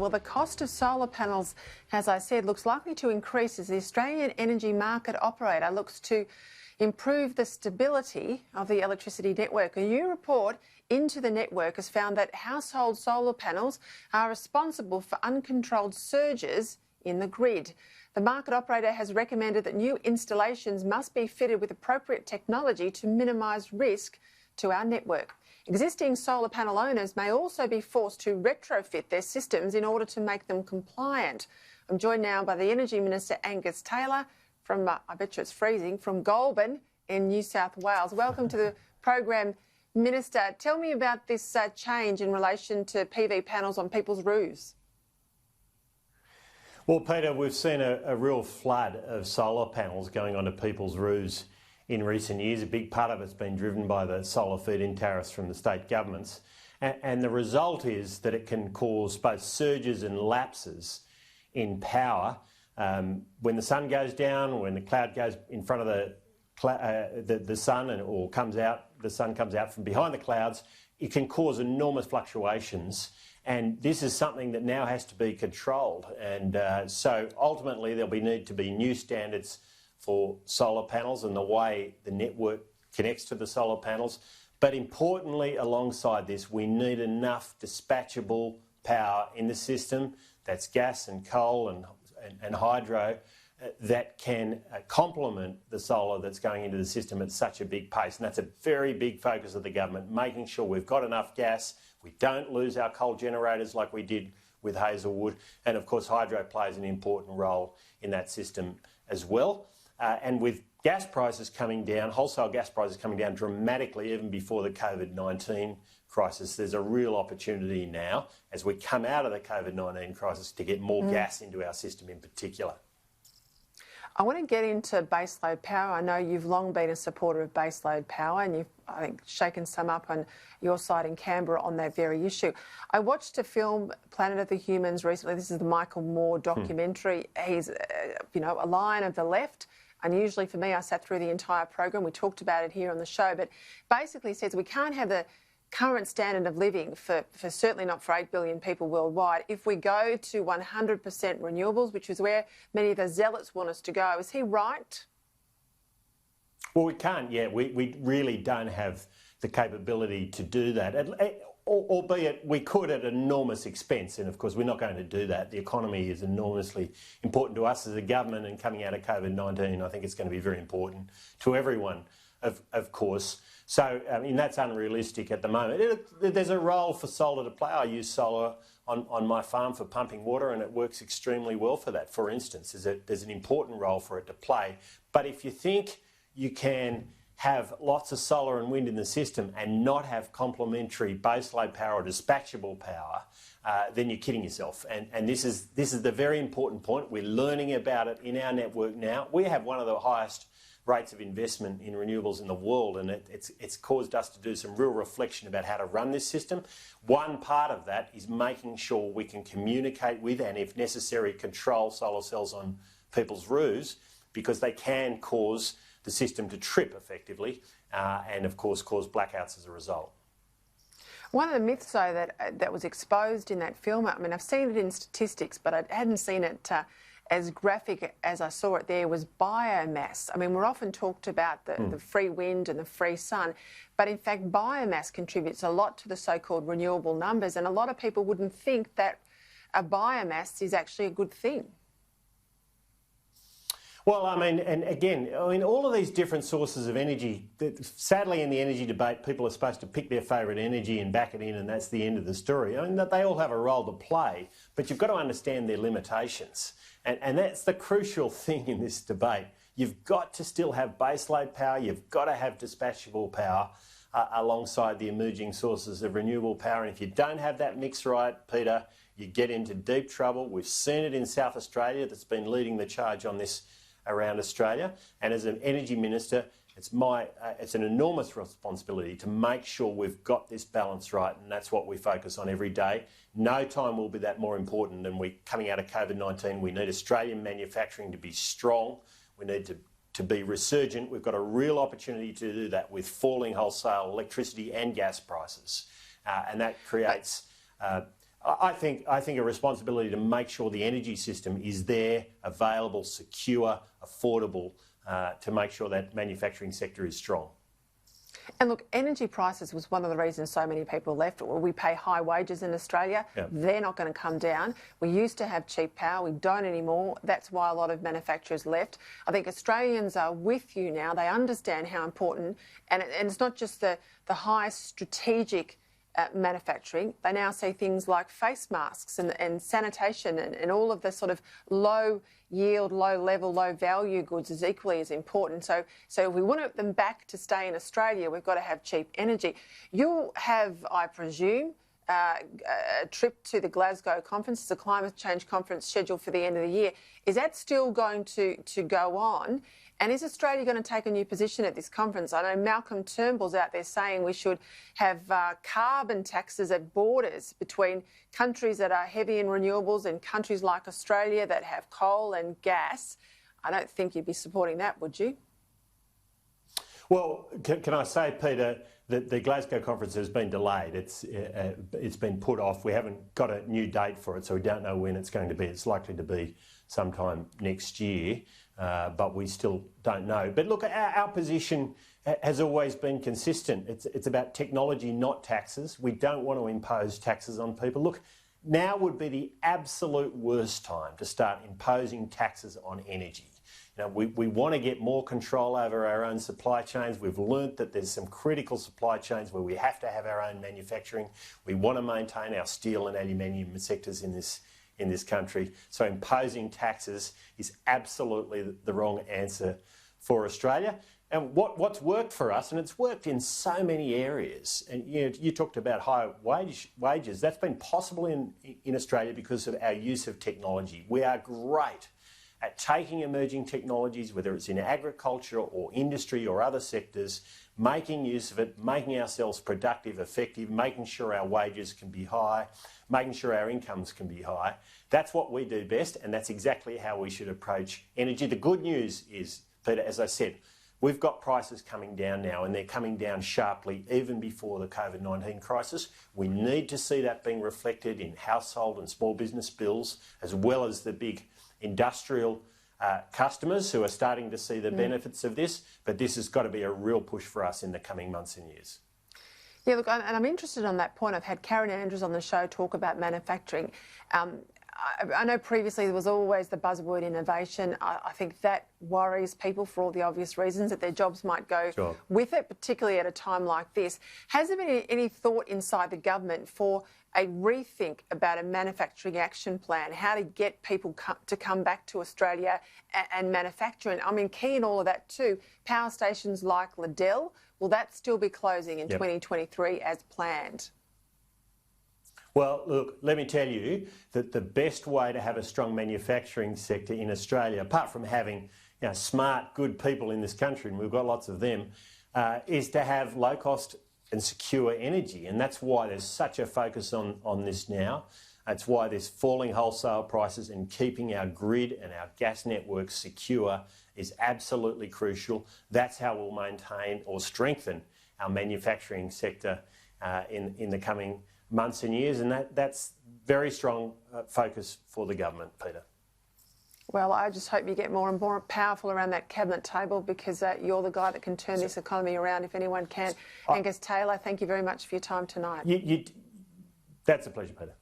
Well, the cost of solar panels, as I said, looks likely to increase as the Australian energy market operator looks to improve the stability of the electricity network. A new report into the network has found that household solar panels are responsible for uncontrolled surges in the grid. The market operator has recommended that new installations must be fitted with appropriate technology to minimise risk to our network. Existing solar panel owners may also be forced to retrofit their systems in order to make them compliant. I'm joined now by the Energy Minister Angus Taylor from, I bet you it's freezing, from Goulburn in New South Wales. Welcome to the program, Minister. Tell me about this change in relation to PV panels on people's roofs. Well, Peter, we've seen a real flood of solar panels going onto people's roofs in recent years. A big part of it's been driven by the solar feed-in tariffs from the state governments. And the result is that it can cause both surges and lapses in power. When the sun goes down, when the cloud goes in front of the sun or comes out, the sun comes out from behind the clouds, it can cause enormous fluctuations. And this is something that now has to be controlled. And so ultimately there'll need to be new standards for solar panels and the way the network connects to the solar panels. But importantly, alongside this, we need enough dispatchable power in the system, that's gas and coal and hydro, that can complement the solar that's going into the system at such a big pace. And that's a very big focus of the government, making sure we've got enough gas, we don't lose our coal generators like we did with Hazelwood. And of course, hydro plays an important role in that system as well. And with gas prices coming down, wholesale gas prices coming down dramatically even before the COVID-19 crisis, there's a real opportunity now as we come out of the COVID-19 crisis to get more gas into our system in particular. I want to get into baseload power. I know you've long been a supporter of baseload power and you've, I think, shaken some up on your side in Canberra on that very issue. I watched a film, Planet of the Humans, recently. This is the Michael Moore documentary. He's, a lion of the left. Unusually for me, I sat through the entire program. We talked about it here on the show, but basically says we can't have the current standard of living for certainly not for 8 billion people worldwide if we go to 100% renewables, which is where many of the zealots want us to go. Is he right? Well, we can't yet. We really don't have the capability to do that, albeit we could at enormous expense. And of course, we're not going to do that. The economy is enormously important to us as a government, and coming out of COVID-19, I think it's going to be very important to everyone, of course. So, that's unrealistic at the moment. There's a role for solar to play. I use solar on my farm for pumping water, and it works extremely well for that, for instance. There's an important role for it to play. But if you think you can have lots of solar and wind in the system and not have complementary baseload power or dispatchable power, then you're kidding yourself. And this is the very important point. We're learning about it in our network now. We have one of the highest rates of investment in renewables in the world, and it's caused us to do some real reflection about how to run this system. One part of that is making sure we can communicate with and, if necessary, control solar cells on people's roofs, because they can cause the system to trip effectively and, of course, cause blackouts as a result. One of the myths, though, that was exposed in that film, I've seen it in statistics, but I hadn't seen it as graphic as I saw it there, was biomass. We're often talked about the free wind and the free sun, but in fact biomass contributes a lot to the so-called renewable numbers, and a lot of people wouldn't think that a biomass is actually a good thing. Well, all of these different sources of energy, sadly in the energy debate, people are supposed to pick their favourite energy and back it in, and that's the end of the story. They all have a role to play, but you've got to understand their limitations. And that's the crucial thing in this debate. You've got to still have baseload power, you've got to have dispatchable power alongside the emerging sources of renewable power. And if you don't have that mix right, Peter, you get into deep trouble. We've seen it in South Australia, that's been leading the charge on this around Australia. And as an energy minister, it's an enormous responsibility to make sure we've got this balance right, and that's what we focus on every day. No time will be that more important than we coming out of COVID-19. We need Australian manufacturing to be strong. We need to be resurgent. We've got a real opportunity to do that with falling wholesale electricity and gas prices, and that creates I think a responsibility to make sure the energy system is there, available, secure, affordable, to make sure that manufacturing sector is strong. And look, energy prices was one of the reasons so many people left. We pay high wages in Australia. Yep. They're not going to come down. We used to have cheap power. We don't anymore. That's why a lot of manufacturers left. I think Australians are with you now. They understand how important, and it's not just the high strategic manufacturing. They now see things like face masks and sanitation and all of the sort of low yield, low level, low value goods is equally as important. So if we want them back to stay in Australia, we've got to have cheap energy. You'll have, I presume, a trip to the Glasgow conference. It's a climate change conference scheduled for the end of the year. Is that still going to go on? And is Australia going to take a new position at this conference? I know Malcolm Turnbull's out there saying we should have carbon taxes at borders between countries that are heavy in renewables and countries like Australia that have coal and gas. I don't think you'd be supporting that, would you? Well, can I say, Peter, that the Glasgow conference has been delayed. It's been put off. We haven't got a new date for it, so we don't know when it's going to be. It's likely to be sometime next year, but we still don't know. But look, our position has always been consistent. It's about technology, not taxes. We don't want to impose taxes on people. Look, now would be the absolute worst time to start imposing taxes on energy. You know, we want to get more control over our own supply chains. We've learnt that there's some critical supply chains where we have to have our own manufacturing. We want to maintain our steel and aluminium sectors in this country. So imposing taxes is absolutely the wrong answer for Australia. And what's worked for us, and it's worked in so many areas, and you talked about high wages. That's been possible in Australia because of our use of technology. We are great at taking emerging technologies, whether it's in agriculture or industry or other sectors, making use of it, making ourselves productive, effective, making sure our wages can be high, making sure our incomes can be high. That's what we do best, and that's exactly how we should approach energy. The good news is, Peter, as I said, we've got prices coming down now, and they're coming down sharply even before the COVID-19 crisis. We need to see that being reflected in household and small business bills, as well as the big industrial customers who are starting to see the benefits of this. But this has got to be a real push for us in the coming months and years. Yeah, look, and I'm interested on that point. I've had Karen Andrews on the show talk about manufacturing. I know previously there was always the buzzword innovation. I think that worries people for all the obvious reasons that their jobs might go with it, particularly at a time like this. Has there been any thought inside the government for a rethink about a manufacturing action plan, how to get people to come back to Australia and manufacture? And I mean, key in all of that too, power stations like Liddell, will that still be closing in 2023 as planned? Well, look, let me tell you that the best way to have a strong manufacturing sector in Australia, apart from having smart, good people in this country, and we've got lots of them, is to have low-cost and secure energy. And that's why there's such a focus on this now. That's why there's falling wholesale prices, and keeping our grid and our gas networks secure is absolutely crucial. That's how we'll maintain or strengthen our manufacturing sector in the coming months and years, and that's very strong focus for the government, Peter. Well, I just hope you get more and more powerful around that cabinet table, because you're the guy that can turn this economy around if anyone can. Angus Taylor, thank you very much for your time tonight. That's a pleasure, Peter.